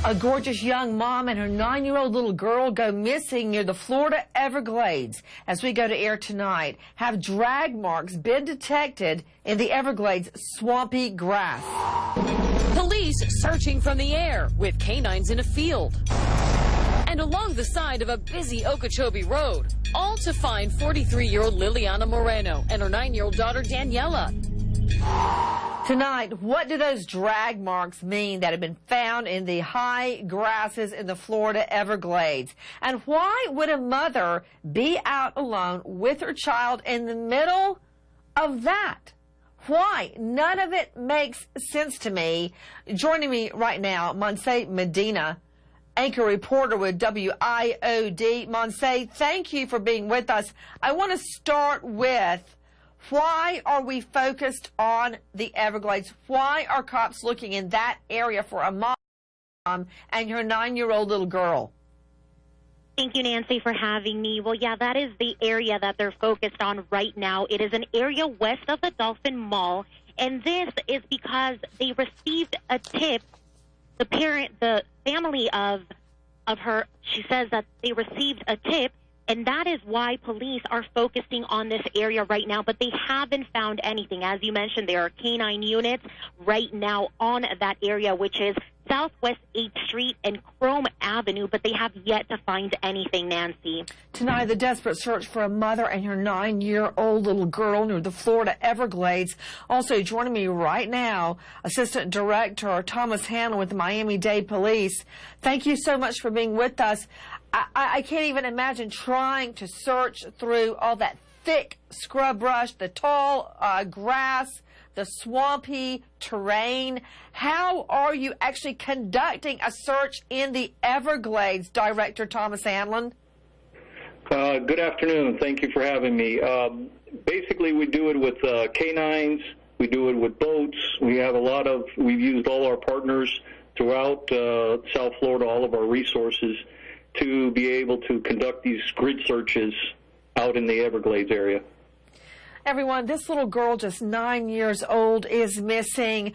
A gorgeous young mom and her 9-year-old little girl go missing near the Florida Everglades. As we go to air tonight, have drag marks been detected in the Everglades swampy grass? Police searching from the air with canines in a field. And along the side of a busy Okeechobee road, all to find 43-year-old Liliana Moreno and her 9-year-old daughter Daniela. Tonight, what do those drag marks mean that have been found in the high grasses in the Florida Everglades? And why would a mother be out alone with her child in the middle of that? Why? None of it makes sense to me. Joining me right now, Monse Medina, anchor reporter with WIOD. Monse, thank you for being with us. I want to start with, why are we focused on the Everglades? Why are cops looking in that area for a mom and your 9-year-old little girl? Thank you, Nancy, for having me. Well, yeah, that is the area that they're focused on right now. It is an area west of the Dolphin Mall, and this is because they received a tip. The family of her, she says that they received a tip, and that is why police are focusing on this area right now, but they haven't found anything. As you mentioned, there are canine units right now on that area, which is Southwest 8th Street and Chrome Avenue, but they have yet to find anything, Nancy. Tonight, the desperate search for a mother and her 9-year-old little girl near the Florida Everglades. Also joining me right now, Assistant Director Thomas Hanlon with the Miami-Dade Police. Thank you so much for being with us. I can't even imagine trying to search through all that thick scrub brush, the tall grass, the swampy terrain. How are you actually conducting a search in the Everglades, Director Thomas Hanlon? Good afternoon. Thank you for having me. Basically, we do it with canines. We do it with boats. We've used all our partners throughout South Florida, all of our resources, to be able to conduct these grid searches out in the Everglades area. Everyone, this little girl, just 9 years old, is missing.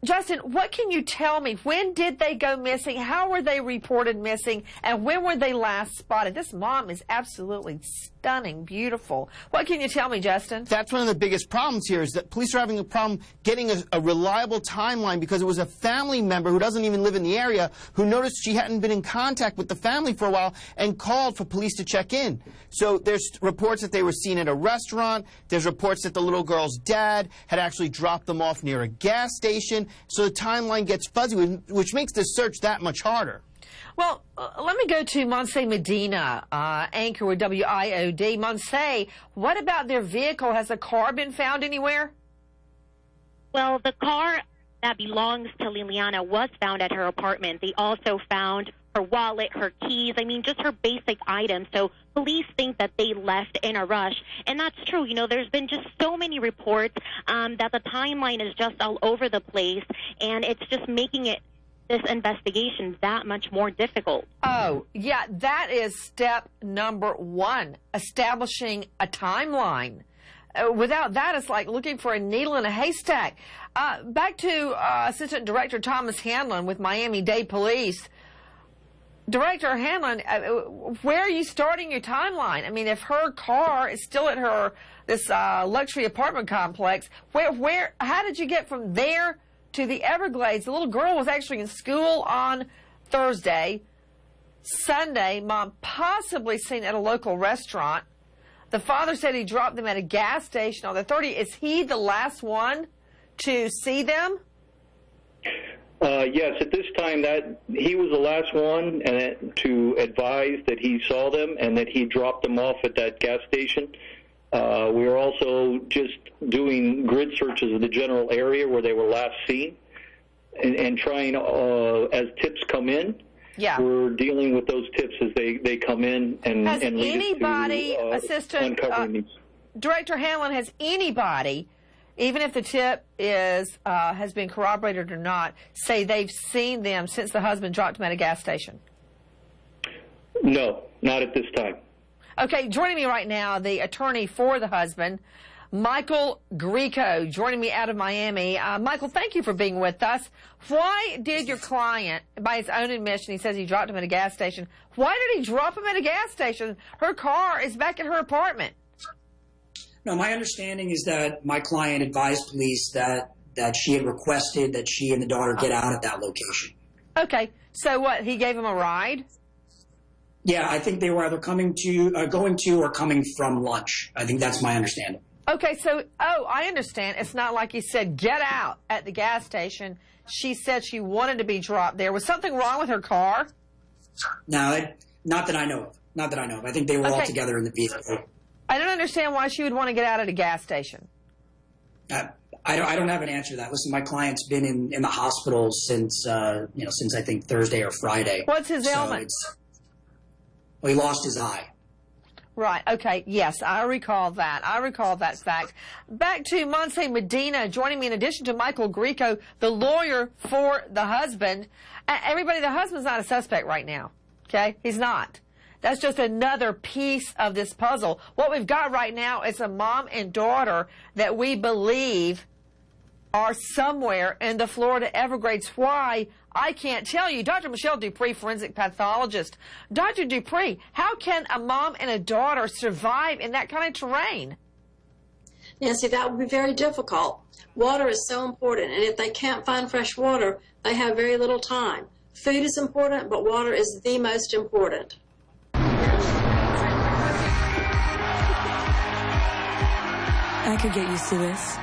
Justin, what can you tell me? When did they go missing? How were they reported missing? And when were they last spotted? This mom is absolutely stunning, beautiful. What can you tell me, Justin? That's one of the biggest problems here, is that police are having a problem getting a reliable timeline, because it was a family member who doesn't even live in the area who noticed she hadn't been in contact with the family for a while and called for police to check in. So there's reports that they were seen at a restaurant. There's reports that the little girl's dad had actually dropped them off near a gas station. So the timeline gets fuzzy, which makes the search that much harder. Well, let me go to Monse Medina, anchor with WIOD. Monse, what about their vehicle? Has the car been found anywhere? Well, the car that belongs to Liliana was found at her apartment. They also found her wallet, her keys, just her basic items. So police think that they left in a rush. And that's true. There's been just so many reports that the timeline is just all over the place, and it's just making this investigation that much more difficult. Oh, yeah, that is step number one, establishing a timeline. Without that, it's like looking for a needle in a haystack. Back to Assistant Director Thomas Hanlon with Miami-Dade Police. Director Hanlon, where are you starting your timeline? If her car is still at this luxury apartment complex, how did you get from there to the Everglades? The little girl was actually in school on Thursday. Sunday, mom possibly seen at a local restaurant. The father said he dropped them at a gas station on the 30th. Is he the last one to see them? Yes, at this time that he was the last one to advise that he saw them and that he dropped them off at that gas station. We are also just doing grid searches of the general area where they were last seen, and trying, as tips come in, we're dealing with those tips as they come in and has lead anybody, us to uncovering these. Director Hanlon, has anybody, even if the tip has been corroborated or not, say they've seen them since the husband dropped them at a gas station? No, not at this time. Okay, joining me right now, the attorney for the husband, Michael Greco joining me out of Miami. Michael, thank you for being with us. Why did your client, by his own admission, he says he dropped him at a gas station. Why did he drop him at a gas station? Her car is back in her apartment. No, my understanding is that my client advised police that she had requested that she and the daughter get out at that location. Okay, so what, he gave him a ride? Yeah, I think they were either going to or coming from lunch. I think that's my understanding. Okay, so, I understand. It's not like he said, get out at the gas station. She said she wanted to be dropped there. Was something wrong with her car? No, not that I know of. Not that I know of. I think they were all together in the vehicle. I don't understand why she would want to get out at a gas station. I don't have an answer to that. Listen, my client's been in the hospital since since I think Thursday or Friday. What's his ailment? Well, he lost his eye. Right. Okay. Yes, I recall that. I recall that fact. Back to Monse Medina joining me in addition to Michael Greco, the lawyer for the husband. Everybody, the husband's not a suspect right now. Okay? He's not. That's just another piece of this puzzle. What we've got right now is a mom and daughter that we believe are somewhere in the Florida Everglades. Why? I can't tell you. Dr. Michelle Dupree, forensic pathologist. Dr. Dupree, how can a mom and a daughter survive in that kind of terrain? Nancy, that would be very difficult. Water is so important, and if they can't find fresh water, they have very little time. Food is important, but water is the most important. I could get used to this.